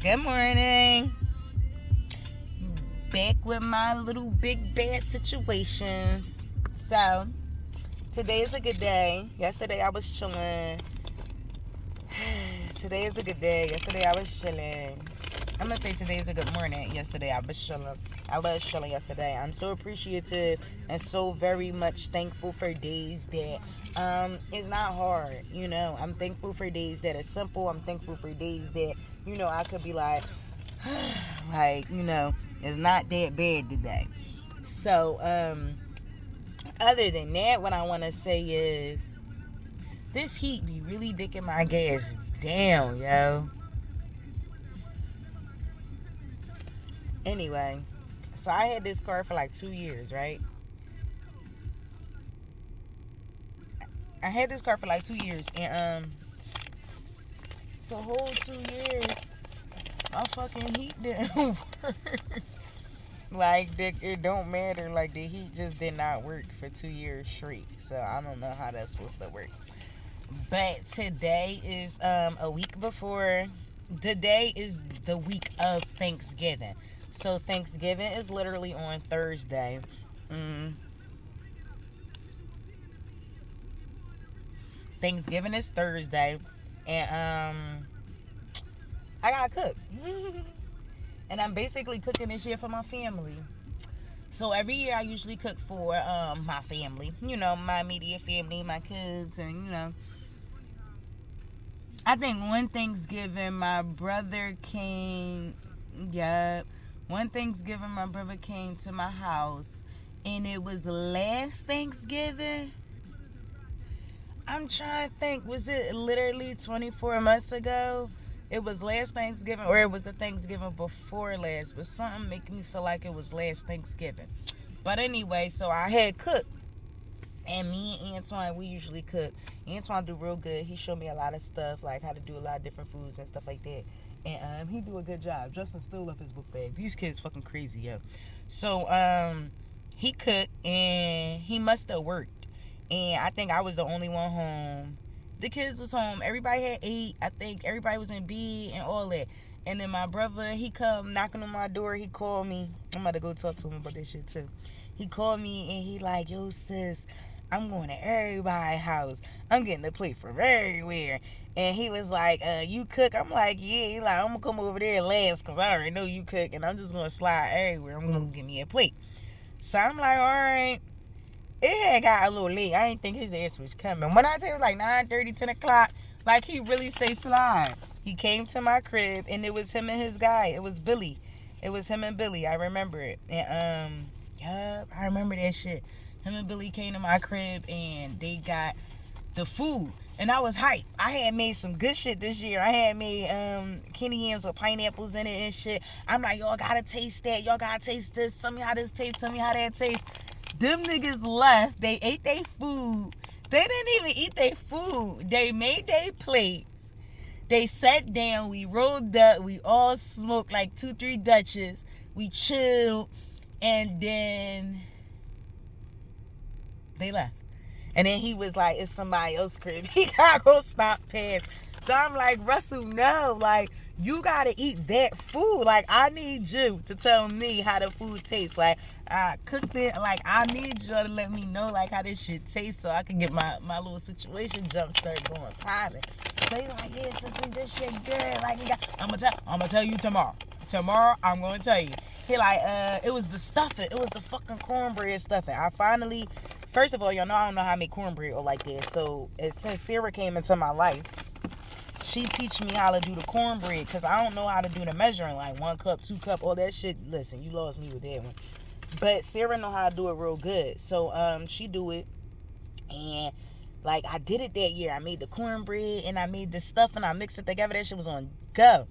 Good morning. Back with my little big bad situations. So, today is a good day. Yesterday I was chilling. Today is a good day. Yesterday I was chilling. I'm gonna say today is a good morning. Yesterday I was chilling. I was chilling yesterday. I'm so appreciative and so very much thankful for days that it's not hard. I'm thankful for days that are simple. I'm thankful for days that I could be like, like it's not that bad today. So other than that, what I want to say is this heat be really dicking my gas down, yo. Anyway, so I had this car for like 2 years, right? I had this car for like 2 years, and the whole 2 years, my fucking heat didn't work. Like, it don't matter. Like, the heat just did not work for 2 years straight. So I don't know how that's supposed to work. But today is a week before. Today is the week of Thanksgiving. So Thanksgiving is literally on Thursday. Mm, Thanksgiving is Thursday, and I gotta cook, and I'm basically cooking this year for my family. So every year I usually cook for my family, my immediate family, my kids, and I think one Thanksgiving my brother came. Yeah, one Thanksgiving my brother came to my house, and it was last Thanksgiving. I'm trying to think. Was it literally 24 months ago? It was last Thanksgiving, or it was the Thanksgiving before last. But something making me feel like it was last Thanksgiving. But anyway, so I had cooked. And me and Antoine, we usually cook. Antoine do real good. He showed me a lot of stuff, like how to do a lot of different foods and stuff like that. And he do a good job. Justin still left his book bag. These kids fucking crazy, yo. So he cooked, and he must have worked. And I think I was the only one home. The kids was home. Everybody had ate. I think everybody was in bed and all that. And then my brother, he come knocking on my door. He called me. I'm about to go talk to him about this shit too. He called me and he like, yo sis, I'm going to everybody's house. I'm getting the plate from everywhere. And he was like, you cook? I'm like, yeah. He like, I'm going to come over there last because I already know you cook. And I'm just going to slide everywhere. I'm going to give me a plate. So I'm like, all right. It had got a little late. I didn't think his ass was coming. When I tell you it was like 9:30, 10 o'clock, like he really say slide. He came to my crib and it was him and his guy. It was Billy. It was him and Billy. I remember it. And yup, I remember that shit. Him and Billy came to my crib and they got the food. And I was hyped. I had made some good shit this year. I had made Kenny yams with pineapples in it and shit. I'm like, y'all gotta taste that. Y'all gotta taste this. Tell me how this tastes. Tell me how that tastes. Them niggas left. They ate their food. They didn't even eat their food. They made their plates. They sat down. We rolled up. We all smoked like 2-3 Dutches. We chilled. And then they left. And then he was like, it's somebody else's crib. He gotta go stop past. So I'm like, Russell, no. Like, you gotta eat that food. Like, I need you to tell me how the food tastes. Like, I cooked it. Like, I need you to let me know, like, how this shit tastes so I can get my little situation jump start going popping. So he's like, yeah, sister, this shit good. Like, I'm gonna tell you tomorrow. Tomorrow, I'm gonna tell you. He like, it was the stuffing. It was the fucking cornbread stuffing. I finally... First of all, y'all know I don't know how to make cornbread or like that. So, since Sarah came into my life, she teach me how to do the cornbread because I don't know how to do the measuring, like 1 cup, 2 cup, all that shit. Listen, you lost me with that one. But Sarah know how to do it real good. So, she do it. And, like, I did it that year. I made the cornbread and I made the stuff and I mixed it together. That shit was on go.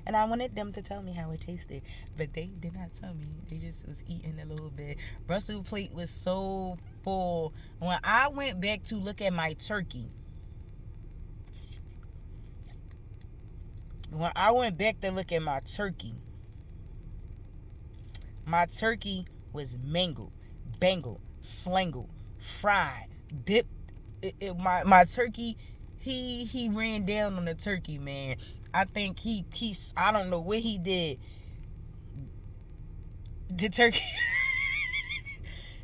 And I wanted them to tell me how it tasted. But they did not tell me. They just was eating a little bit. Russell's plate was so full. When I went back to look at my turkey. When I went back to look at my turkey was mangled, bangled, slangled, fried, dipped. My turkey he ran down on the turkey, man. I think I don't know what he did. The turkey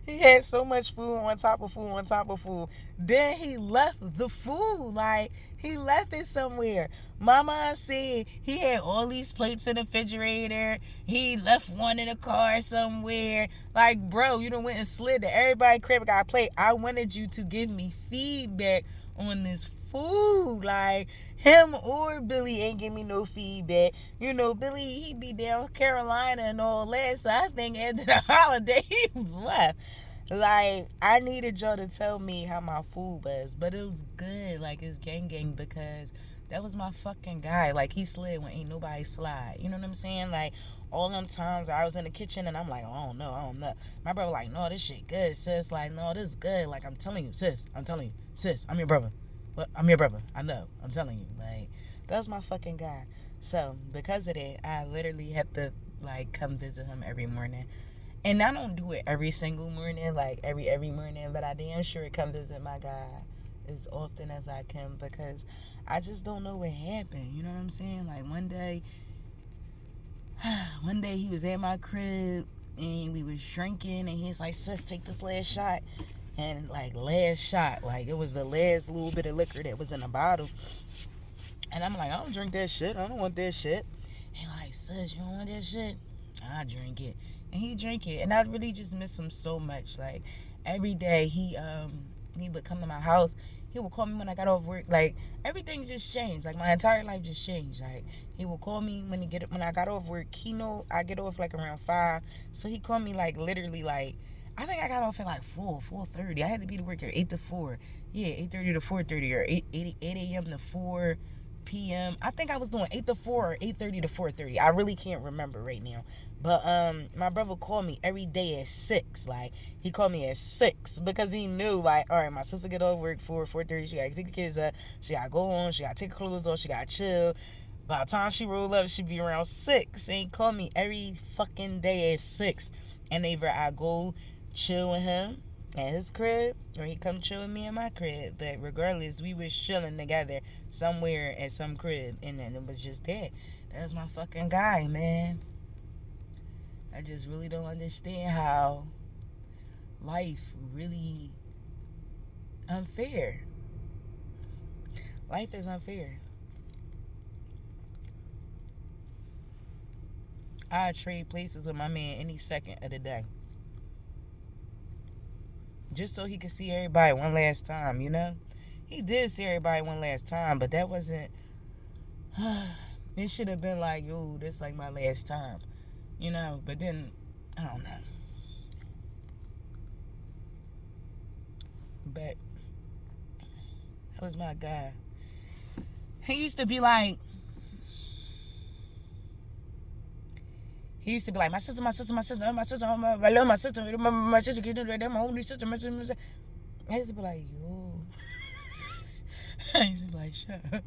he had so much food on top of food on top of food. Then he left the food. Like, he left it somewhere. Mama said he had all these plates in the refrigerator. He left one in the car somewhere. Like, bro, you done went and slid to everybody's crib and got a plate. I wanted you to give me feedback on this food. Like, him or Billy ain't give me no feedback. You know, Billy, he be down Carolina and all that. So I think after the holiday, he left. Like, I needed y'all to tell me how my food was. But it was good. Like, it's gang because that was my fucking guy. Like, he slid when ain't nobody slide. You know what I'm saying? Like, all them times I was in the kitchen and I'm like, I don't know. My brother like, no, this shit good, sis. Like, no, this is good. Like, I'm telling you, sis, I'm your brother. What? I'm your brother. I know. I'm telling you. Like, that's my fucking guy. So, because of that, I literally have to, like, come visit him every morning. And I don't do it every single morning, like, every morning. But I damn sure come visit my guy as often as I can, because I just don't know what happened. You know what I'm saying? Like, one day he was at my crib and we was drinking and he's like, sis, take this last shot. And like, last shot, like, it was the last little bit of liquor that was in the bottle. And I'm like, I don't drink that shit. I don't want that shit. He like, sis, you don't want that shit? I drink it. And he drank it. And I really just miss him so much. Like, every day he would come to my house. He would call me when I got off work. Like, everything just changed. Like, my entire life just changed. Like, he would call me when I got off work. He know I get off like around 5. So he called me like literally like, I think I got off at like 4:30. I had to be to work at 8 to 4. Yeah, 8:30 to 4:30 or 8 a.m. to 4 p.m. I think I was doing 8 to 4 or 8:30 to 4:30. I really can't remember right now. But my brother called me every day at 6. Like, he called me at 6 because he knew, like, all right, my sister get off work 4:30. She got to pick the kids up. She got to go home. She got to take her clothes off. She got to chill. By the time she roll up, she be around 6. And he called me every fucking day at 6. And either I go chill with him at his crib or he come chill with me in my crib. But regardless, we was chilling together somewhere at some crib. And then it was just that. That's my fucking guy, man. I just really don't understand how life really unfair. Life is unfair. I trade places with my man any second of the day. Just so he could see everybody one last time, you know? He did see everybody one last time, but that wasn't... It should have been like, yo, this like my last time. You know? But then, I don't know. But that was my guy. He used to be like, my sister, I love my sister, my sister, my only sister, my sister. I used to be like, yo. I used to be like, shut up.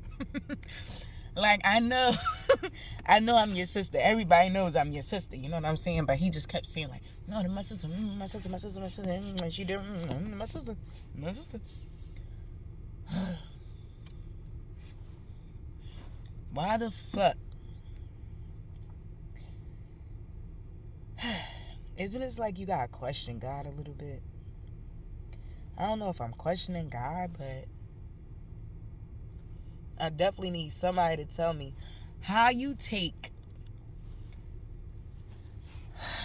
Like, I know I'm your sister. Everybody knows I'm your sister. You know what I'm saying? But he just kept saying, like, no, they're my sister, my sister, my sister, my sister. And she did, my sister, my sister. Why the fuck? Isn't it like you gotta question God a little bit? I don't know if I'm questioning God, but I definitely need somebody to tell me how you take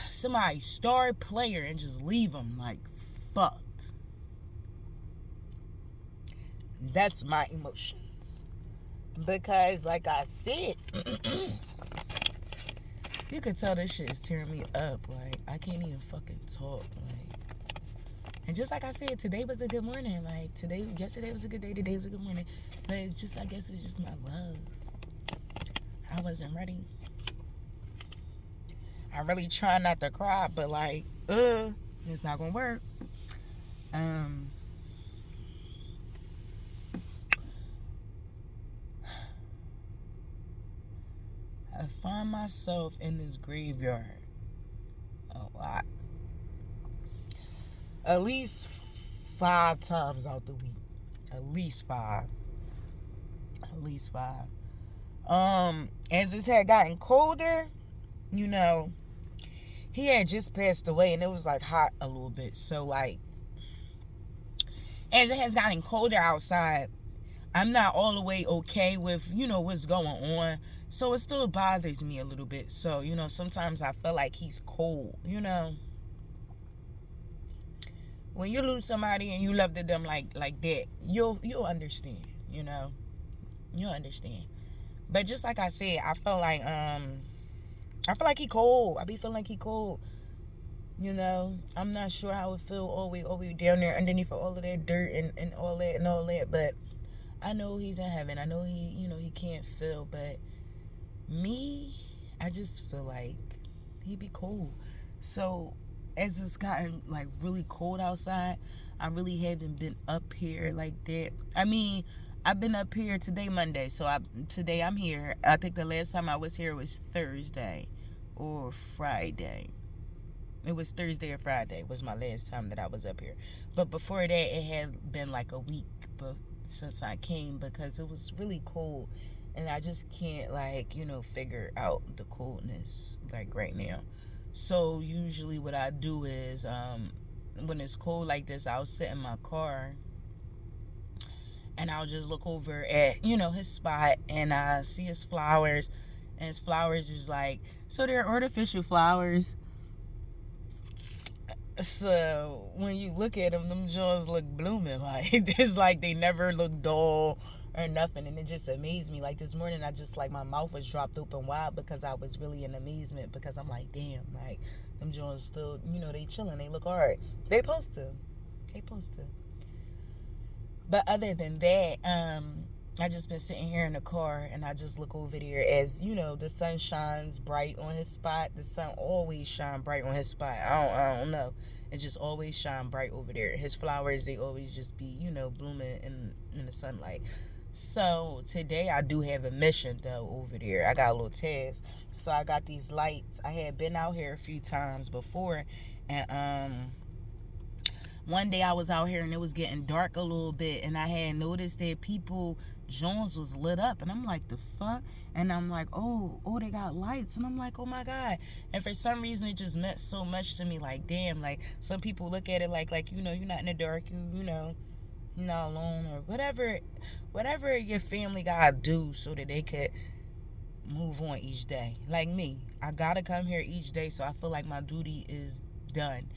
somebody's star player and just leave them like fucked. That's my emotions. Because, like I said, you could tell this shit is tearing me up. Like, I can't even fucking talk. Like, and just like I said, today was a good morning. Like, yesterday was a good day. Today was a good morning. But it's just, I guess it's just my love. I wasn't ready. I really try not to cry, but like, it's not gonna work. I find myself in this graveyard a lot. At least 5 times out the week. At least 5. At least 5. As it had gotten colder, you know, he had just passed away and it was like hot a little bit. So like as it has gotten colder outside, I'm not all the way okay with, what's going on. So it still bothers me a little bit. So, sometimes I feel like he's cold. When you lose somebody and you loved them like that, you'll understand, You'll understand. But just like I said, I feel like he cold. I be feeling like he cold. I'm not sure how it feel all the way down there underneath all of that dirt and all that, but I know he's in heaven. I know he can't feel, but me, I just feel like he'd be cool. So as it's gotten like really cold outside, I really haven't been up here like that. I mean, I've been up here today, Monday. So today I'm here. I think the last time I was here was Thursday or Friday. It was Thursday or Friday was my last time that I was up here. But before that, it had been like a week since I came because it was really cold. And I just can't, figure out the coldness, right now. So usually what I do is when it's cold like this, I'll sit in my car and I'll just look over at, his spot and I see his flowers. And his flowers is so they're artificial flowers. So when you look at them joints look blooming. It's like they never look dull or nothing. And it just amazed me. Like this morning, I just my mouth was dropped open wide because I was really in amazement because I'm like, damn, them joints still, they chilling. They look alright. They supposed to. But other than that, I just been sitting here in the car and I just look over there as, the sun shines bright on his spot. The sun always shine bright on his spot. I don't know. It just always shine bright over there. His flowers, they always just be, blooming in the sunlight. So today I do have a mission though over there. I got a little task. So I got these lights. I had been out here a few times before and one day I was out here and it was getting dark a little bit and I had noticed that Jones was lit up and I'm like, the fuck? And I'm like, oh, they got lights. And I'm like, oh my God. And for some reason it just meant so much to me. Like, damn, some people look at it like, you're not in the dark, you're not alone or whatever your family gotta do so that they could move on each day. Like me, I gotta come here each day so I feel like my duty is done.